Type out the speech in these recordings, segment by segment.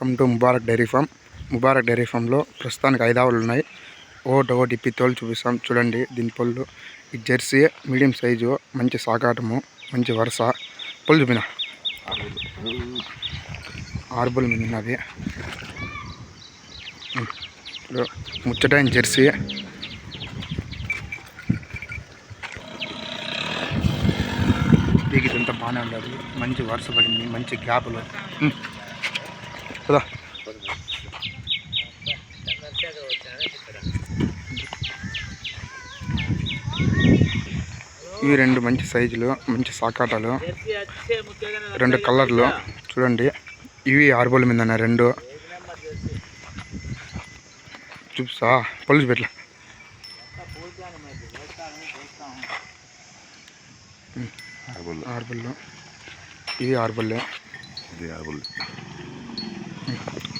Welcome to Mubarak dairy farm. Mubarak dairy ఫామ్లో ప్రస్తుతానికి 5 ఆవులు ఉన్నాయి. ఒకటి ఇప్పి తోలు చూపిస్తాం చూడండి. దీని పళ్ళు ఈ జెర్సీ మీడియం సైజు, మంచి సాకాటము, మంచి వరుస. పళ్ళు చూపిన ఆర్బుల్ మిన్నది ముచ్చటైన జెర్సీ. ఇదంతా బాగానే ఉండదు, మంచి వరుస పడింది, మంచి గ్యాప్లు కదా. ఇవి 2 మంచి సైజులు, మంచి సాకాటాలు, 2 కలర్లు చూడండి. ఇవి ఆర్బోల్ మీద 2 చూపిస్తా. పళ్ళు పెట్టలే ఆర్బుల్, ఇవి ఆర్బుల్,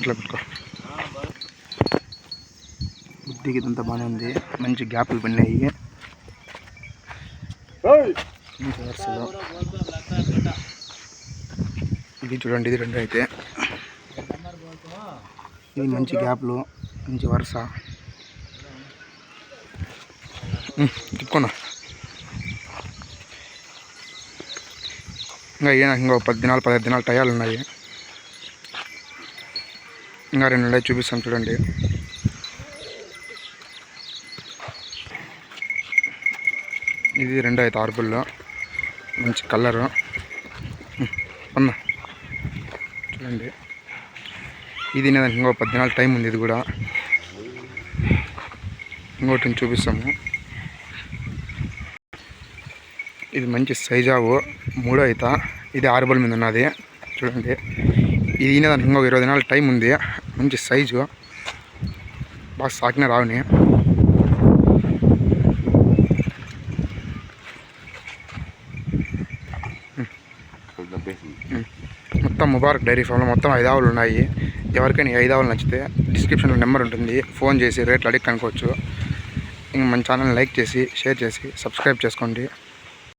ఇట్లా పెట్టుకో. బుద్ధికి ఇదంతా బాగానే ఉంది, మంచి గ్యాప్లు పడినాయి. వరుసలో ఇది చూడండి, ఇది 2 అయితే. ఇది మంచి గ్యాప్లు, మంచి వరుస. తిప్పుకున్నా. ఇంకా 10 దినాలు 15 దినాలు టయాలు ఉన్నాయి. ఇంకా 2 ఉన్నాయి, చూపిస్తాను చూడండి. ఇది 2 అయితే ఆర్బుల్లో, మంచి కలరు అన్నా చూడండి. ఇది దానికి ఇంకో 10 దినాలు టైం ఉంది. ఇది కూడా ఇంకోటిని చూపిస్తాము. ఇది మంచి సైజావు 3 అయితే. ఇది ఆర్బుల్ మీద ఉన్నది చూడండి. ఇది దానికి ఇంకో 20 దినాలు టైం ఉంది. మంచి సైజు, బాగా సాకిన రావుని. మొత్తం ముబారక్ డైరీ ఫామ్లో మొత్తం 5 ఆవులు ఉన్నాయి. ఎవరికైనా 5 ఆవులు నచ్చితే డిస్క్రిప్షన్లో నెంబర్ ఉంటుంది, ఫోన్ చేసి రేట్లు అడిగి కనుక్కోవచ్చు. ఇంక మన ఛానల్ని లైక్ చేసి, షేర్ చేసి, సబ్స్క్రైబ్ చేసుకోండి.